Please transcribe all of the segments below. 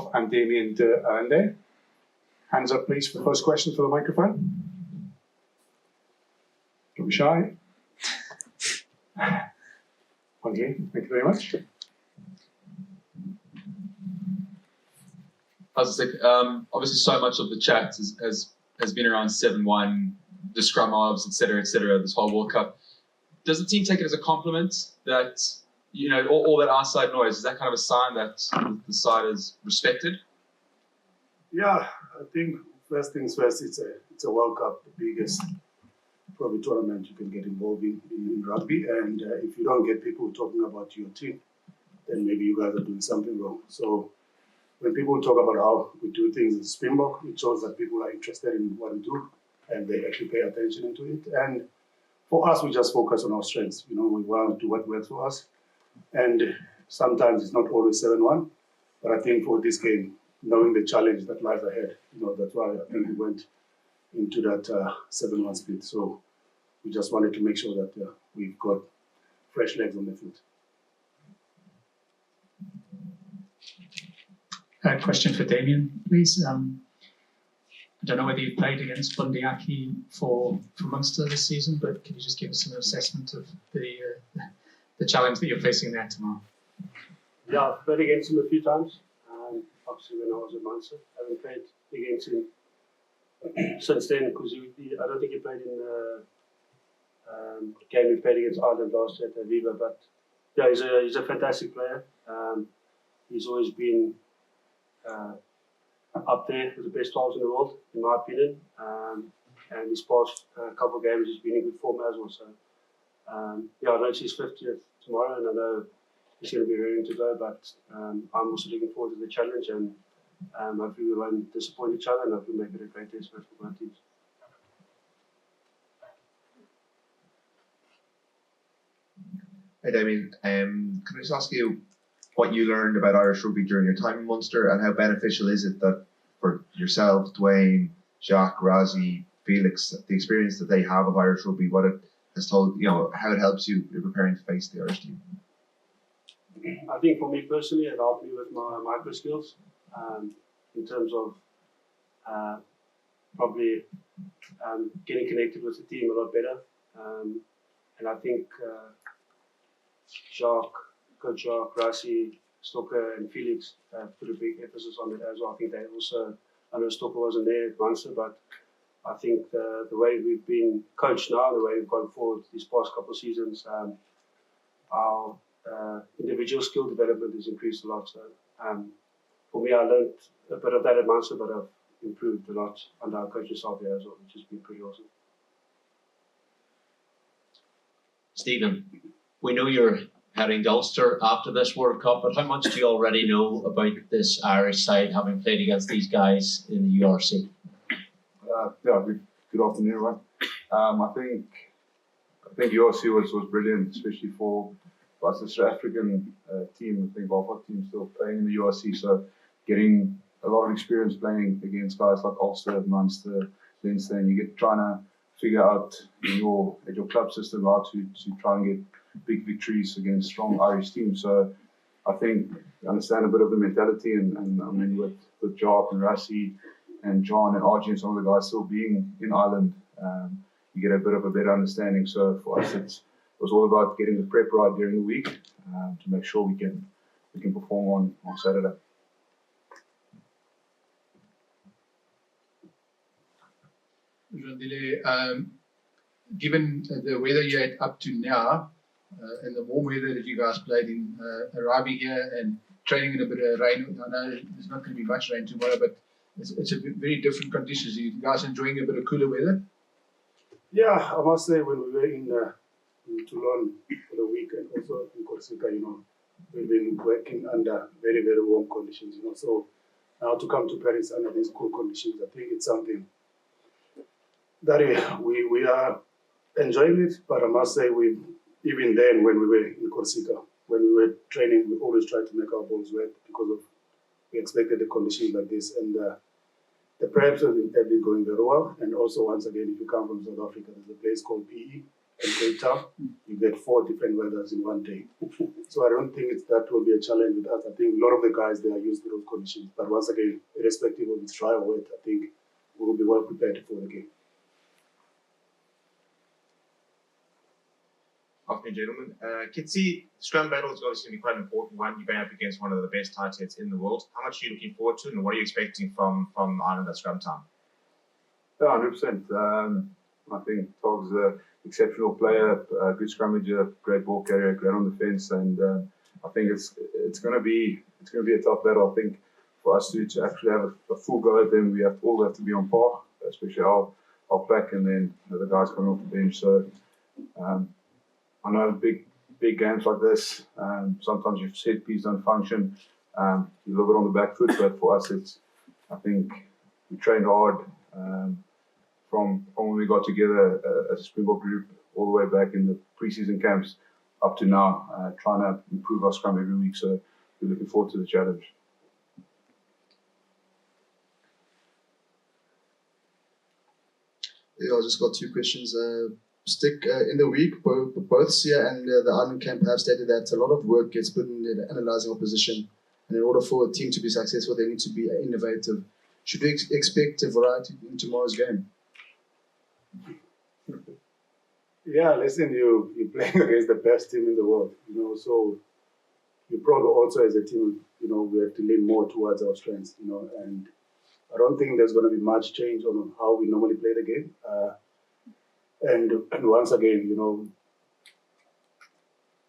Kitshoff and Damian de Allende. Hands up, please, for the first question for the microphone. Don't be shy. One here. Thank you very much. Obviously, so much of the chat has been around 7-1, the scrum halves, etc., this whole World Cup. Does the team take it as a compliment that, you know, all that outside noise, is that kind of a sign that the side is respected? Yeah, I think first things first, it's a World Cup, the biggest probably tournament you can get involved in rugby. And if you don't get people talking about your team, then maybe you guys are doing something wrong. So when people talk about how we do things in Springbok, it shows that people are interested in what we do and they actually pay attention into it. And for us, we just focus on our strengths. You know, we want to do what works for us. And sometimes it's not always 7-1, but I think for this game, knowing the challenge that lies ahead, you know, that's why I think we went into that 7-1 split. So we just wanted to make sure that we've got fresh legs on the field. Question for Damian, please. I don't know whether you've played against Bundyaki for Munster this season, but can you just give us an assessment of the challenge that you're facing there tomorrow? Yeah, I've played against him a few times. Obviously, when I was at Munster, I haven't played against him since then because I don't think he played in the game we played against Ireland last year at Viva. But yeah, he's a fantastic player. He's always been up there with the best 12s in the world, in my opinion. And his past couple of games, he's been in good form as well. So yeah, I know it's his 50th tomorrow, and I know he's going to be raring to go. But I'm also looking forward to the challenge, and hopefully we won't disappoint each other, and hopefully make it a great test match for both teams. Hey Damian, can I just ask you what you learned about Irish rugby during your time in Munster, and how beneficial is it that for yourself, Dwayne, Jacques, Razi, Felix, the experience that they have of Irish rugby, what it has told, you know, how it helps you in preparing to face the Irish team? I think for me personally, it helped me with my micro skills in terms of probably getting connected with the team a lot better. And I think Coach Jacques, Rassie, Stocker and Felix put a big emphasis on it as well. I think they also, I know Stocker wasn't there at Munster, but I think the way we've been coached now, the way we've gone forward these past couple of seasons, our individual skill development has increased a lot. So for me, I learned a bit of that at Munster, but I've improved a lot under our coaching staff here as well, which has been pretty awesome. Stephen, we know you're heading to Ulster after this World Cup, but how much do you already know about this Irish side, having played against these guys in the URC? Yeah, good afternoon, everyone. I think URC was brilliant, especially for us, the South African team. I think our team still playing in the URC, so getting a lot of experience playing against guys like Ulster, Munster, Leinster, and you get trying to figure out at your club system how to try and get big victories against strong Irish teams. So I think I understand a bit of the mentality, and I mean with Jacques and Rassie and John and RG and some of the guys still being in Ireland, you get a bit of a better understanding. So for us, it was all about getting the prep right during the week to make sure we can perform on Saturday. Mzwandile, given the weather you had up to now, and the warm weather that you guys played in, arriving here and training in a bit of rain, I know there's not going to be much rain tomorrow, but it's a very different conditions. Are you guys enjoying a bit of cooler weather? Yeah, I must say when we were in Toulon for the week and also in Corsica, you know, we've been working under very, very warm conditions, you know. So now to come to Paris under these cool conditions, I think it's something that we are enjoying it. But I must say, even then when we were in Corsica, when we were training, we always tried to make our balls wet because of we expected the conditions like this. And the preps have been going very well. And also, once again, if you come from South Africa, there's a place called PE, and Cape Town, you get 4 different weathers in one day. So I don't think that will be a challenge with us. I think a lot of the guys, they are used to those conditions. But once again, irrespective of it's dry or wet, I think we will be well prepared for the game. Afternoon, gentlemen. Kitsy, scrum battle is obviously going to be quite an important one. You're going up against one of the best tight heads in the world. How much are you looking forward to, and what are you expecting from Ireland at scrum time? Yeah, 100%. I think Tog's an exceptional player, a good scrummager, great ball carrier, great on the fence, and I think it's going to be a tough battle. I think for us to actually have a full go at them, we all have to be on par, especially our pack, and then the guys coming off the bench. So I know big games like this, sometimes your set piece don't function. You're a little bit on the back foot, but for us, I think we trained hard. From when we got together as a Springbok group all the way back in the pre-season camps up to now, trying to improve our scrum every week. So we're looking forward to the challenge. Yeah, I just got 2 questions. Stick, in the week, both Sia and the Ireland camp have stated that a lot of work gets put in analysing opposition, and in order for a team to be successful, they need to be innovative. Should we expect a variety in tomorrow's game? Yeah, listen, you're playing against the best team in the world, so you probably also as a team, we have to lean more towards our strengths, and I don't think there's going to be much change on how we normally play the game. And once again,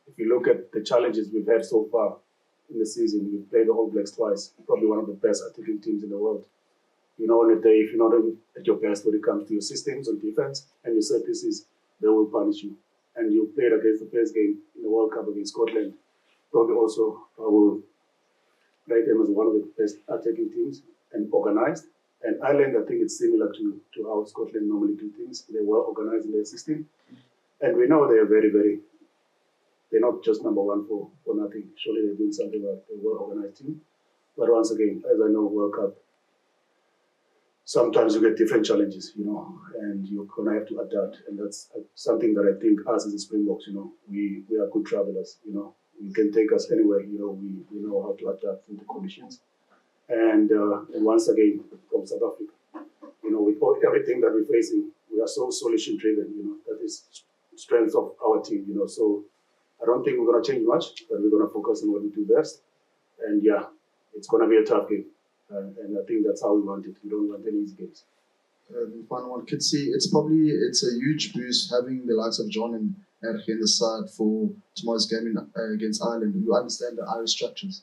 if you look at the challenges we've had so far in the season, we've played the All Blacks twice, probably one of the best attacking teams in the world. On a day, if you're not at your best when it comes to your systems on defense and your set pieces, they will punish you. And you played against the first game in the World Cup against Scotland. Probably also I will rate them as one of the best attacking teams and organized. And Ireland, I think it's similar to how Scotland normally do things. They're well organized in their system. And we know they're they're not just number one for nothing. Surely they're doing something right. They're a well organized team. But once again, as I know, World Cup, sometimes you get different challenges, and you're going to have to adapt. And that's something that I think us as the Springboks, we are good travelers, You can take us anywhere, we know how to adapt to the conditions. And once again, from South Africa, with everything that we're facing, we are so solution driven, that is strength of our team, So I don't think we're going to change much, but we're going to focus on what we do best. And yeah, it's going to be a tough game. And I think that's how we want it. We don't want any easy games. The final one, Kitsy, it's a huge boost having the likes of John and Erich in the side for tomorrow's game against Ireland. You understand the Irish structures.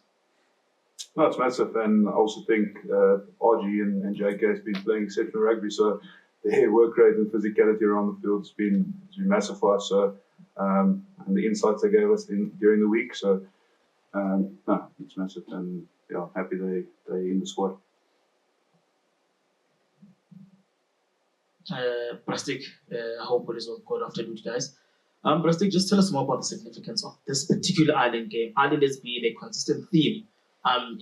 No, it's massive, and I also think RG and JK has been playing exceptional rugby, so their work rate and physicality around the field has been massive for us. So, and the insights they gave us during the week, so no, it's massive, and yeah, I'm happy they in the squad. Brastic, I hope it is all good afternoon, guys. Brastic, just tell us more about the significance of this particular Ireland game. Ireland has been a consistent theme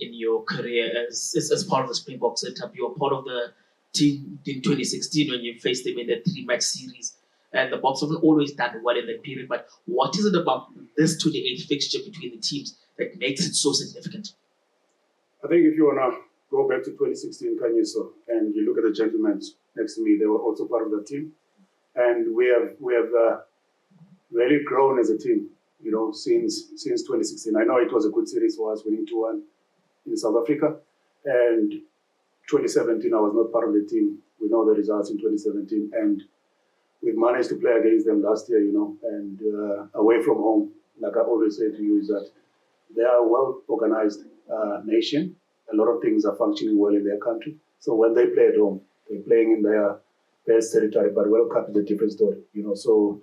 in your career as part of the Springbok setup. You were part of the team in 2016 when you faced them in the 3-match series. And the Boks haven't always done well in that period. But what is it about this 28th fixture between the teams that makes it so significant? I think if you want to go back to 2016 Kanyuso and you look at the gentlemen next to me, they were also part of the team. And we have really grown as a team, since 2016. I know it was a good series for us, winning 2-1 in South Africa. And 2017, I was not part of the team. We know the results in 2017. And we've managed to play against them last year, and away from home, like I always say to you, is that they are a well-organized nation. A lot of things are functioning well in their country. So when they play at home, they're playing in their best territory, but World Cup is a different story, So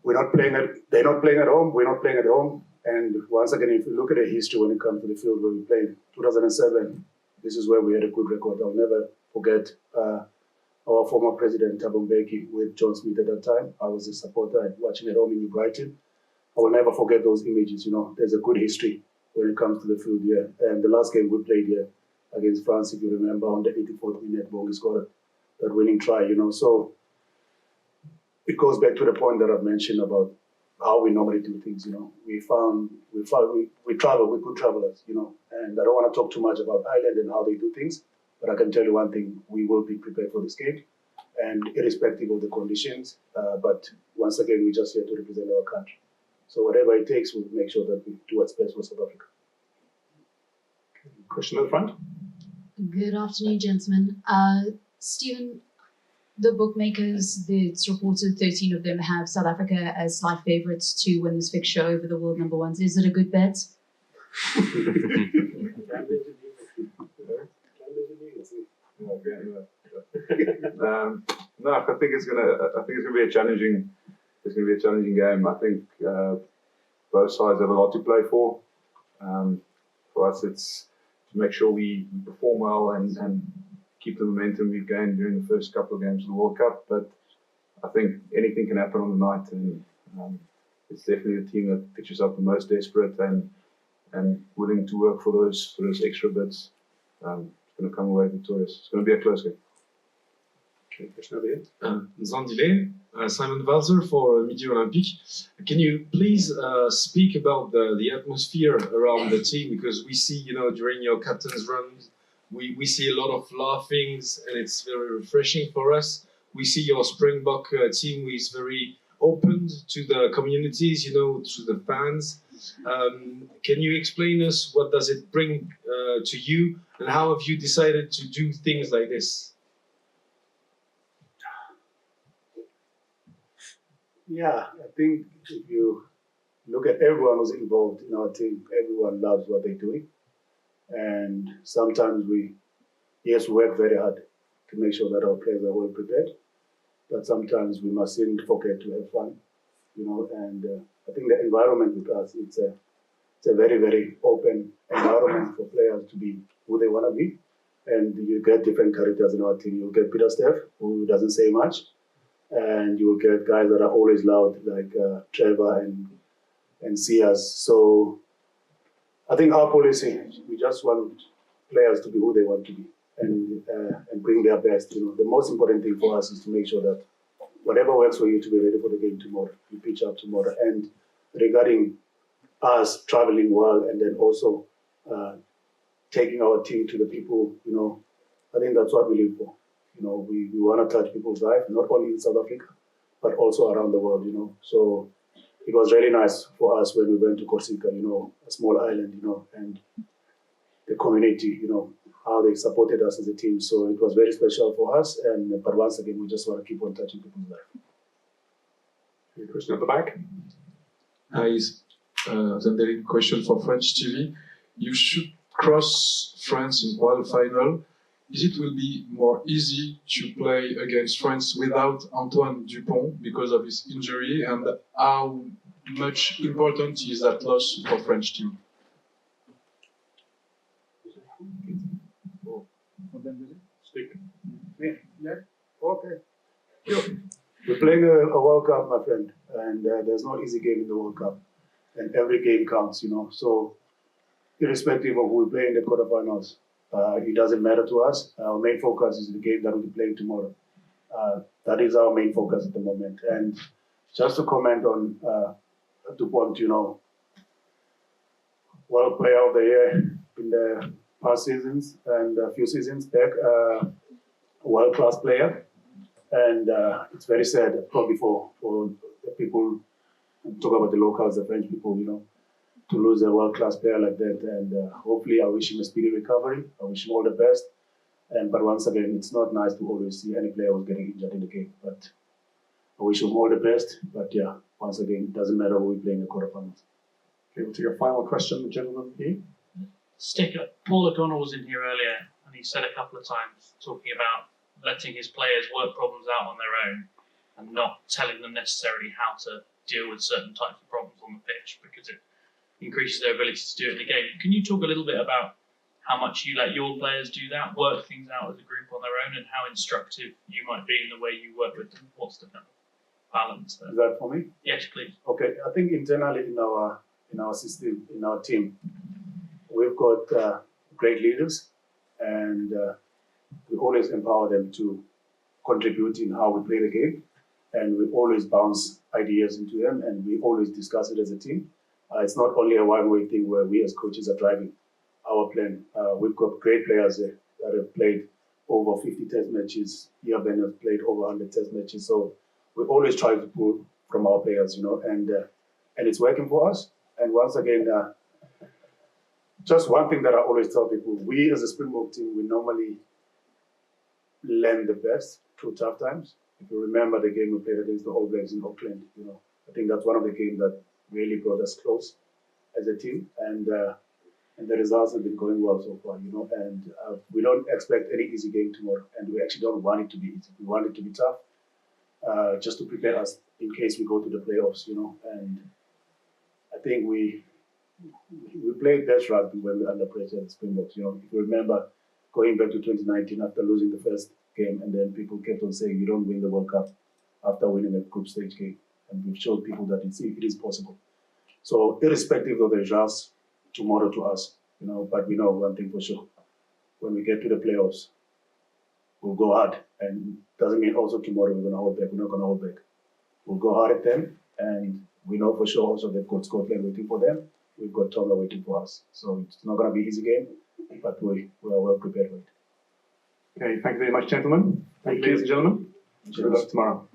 they're not playing at home, we're not playing at home. And once again, if you look at the history when it comes to the field where we played, 2007, this is where we had a good record. I'll never forget our former president, Thabo Mbeki, with John Smith at that time. I was a supporter watching at home in New Brighton. I will never forget those images, There's a good history when it comes to the field here. And the last game we played here against France, if you remember, on the 84th minute, Bongi scored that winning try, So it goes back to the point that I've mentioned about how we normally do things. We travel with good travelers. And I don't want to talk too much about Ireland and how they do things, but I can tell you one thing: we will be prepared for this game, and irrespective of the conditions. But once again, we're just here to represent our country. So whatever it takes, we'll make sure that we do what's best for South Africa. Question at the front. Good afternoon, gentlemen. Stephen, the bookmakers, it's reported 13 of them have South Africa as slight favourites to win this fixture over the world number ones. Is it a good bet? No, I think it's gonna be a challenging. It's gonna be a challenging game. I think both sides have a lot to play for. For us, it's to make sure we perform well and keep the momentum we've gained during the first couple of games of the World Cup. But I think anything can happen on the night, and it's definitely the team that pitches up the most desperate and willing to work for those extra bits. It's going to come away victorious. It's going to be a close game. Okay, question over here. Mzwandile, Simon Valzer for Midi Olympique. Can you please speak about the atmosphere around the team? Because we see, during your captain's run, we see a lot of laughings, and it's very refreshing for us. We see your Springbok team who is very open to the communities, to the fans. Can you explain us what does it bring to you, and how have you decided to do things like this? Yeah, I think if you look at everyone who's involved in our team, everyone loves what they're doing. And sometimes we work very hard to make sure that our players are well prepared. But sometimes we mustn't forget to have fun, and I think the environment with us, it's a very, very open environment for players to be who they want to be. And you get different characters in our team. You'll get Peter Steph, who doesn't say much. And you will get guys that are always loud, like Trevor and Sias. So I think our policy, we just want players to be who they want to be and bring their best. The most important thing for us is to make sure that whatever works for you to be ready for the game tomorrow, you pitch up tomorrow. And regarding us traveling well and then also taking our team to the people, I think that's what we live for. We want to touch people's life, not only in South Africa, but also around the world, So it was really nice for us when we went to Corsica, a small island, and the community, how they supported us as a team. So it was very special for us. But once again, we just want to keep on touching people's life. Any question at the back? Then question for French TV. You should cross France in quarterfinal. Is it will be more easy to play against France without Antoine Dupont because of his injury, and how much important is that loss for French team? Stick. Yeah. Okay. We're playing a World Cup, my friend, and there's no easy game in the World Cup, and every game counts, So irrespective of who we play in the quarterfinals, it doesn't matter to us. Our main focus is the game that we'll be playing tomorrow. That is our main focus at the moment. And just to comment on Dupont, World Player of the Year in the past seasons and a few seasons back, world-class player. And it's very sad, probably for the people, talk about the locals, the French people, to lose a world-class player like that. And hopefully I wish him a speedy recovery. I wish him all the best. But once again, it's not nice to always see any player who's getting injured in the game. But I wish him all the best. But yeah, once again, it doesn't matter who we play in the quarterfinals. Okay, we'll take a final question, the gentleman here. Stick, Paul O'Connell was in here earlier, and he said a couple of times, talking about letting his players work problems out on their own and not telling them necessarily how to deal with certain types of problems on the pitch, because it increases their ability to do it in the game. Can you talk a little bit about how much you let your players do that, work things out as a group on their own, and how instructive you might be in the way you work with them? What's the kind of balance there? Is that for me? Yes, please. Okay, I think internally in our system, in our team, we've got great leaders, and we always empower them to contribute in how we play the game. and we always bounce ideas into them, and we always discuss it as a team. It's not only a one-way thing where we as coaches are driving our plan. We've got great players there that have played over 50 test matches. Ben has played over 100 test matches. So we always try to pull from our players, and it's working for us. And once again, just one thing that I always tell people, we as a Springbok team, we normally learn the best through tough times. If you remember the game we played against the All Blacks in Auckland, I think that's one of the games that really brought us close as a team. And the results have been going well so far, and we don't expect any easy game tomorrow, and we actually don't want it to be easy. We want it to be tough, just to prepare us in case we go to the playoffs, and I think we played best rugby when we're under pressure at Springboks. If you remember going back to 2019 after losing the first game, and then people kept on saying you don't win the World Cup after winning a group stage game, and we've showed people that it is possible. So irrespective of the results tomorrow to us, but we know one thing for sure: when we get to the playoffs, we'll go hard, and doesn't mean also tomorrow we're going to hold back. We're not going to hold back. We'll go hard at them, and we know for sure also they've got Scotland waiting for them. We've got Tonga waiting for us. So it's not going to be an easy game, but we are well prepared for it. Okay, thank you very much, gentlemen. Thank you, ladies and gentlemen. Good luck tomorrow.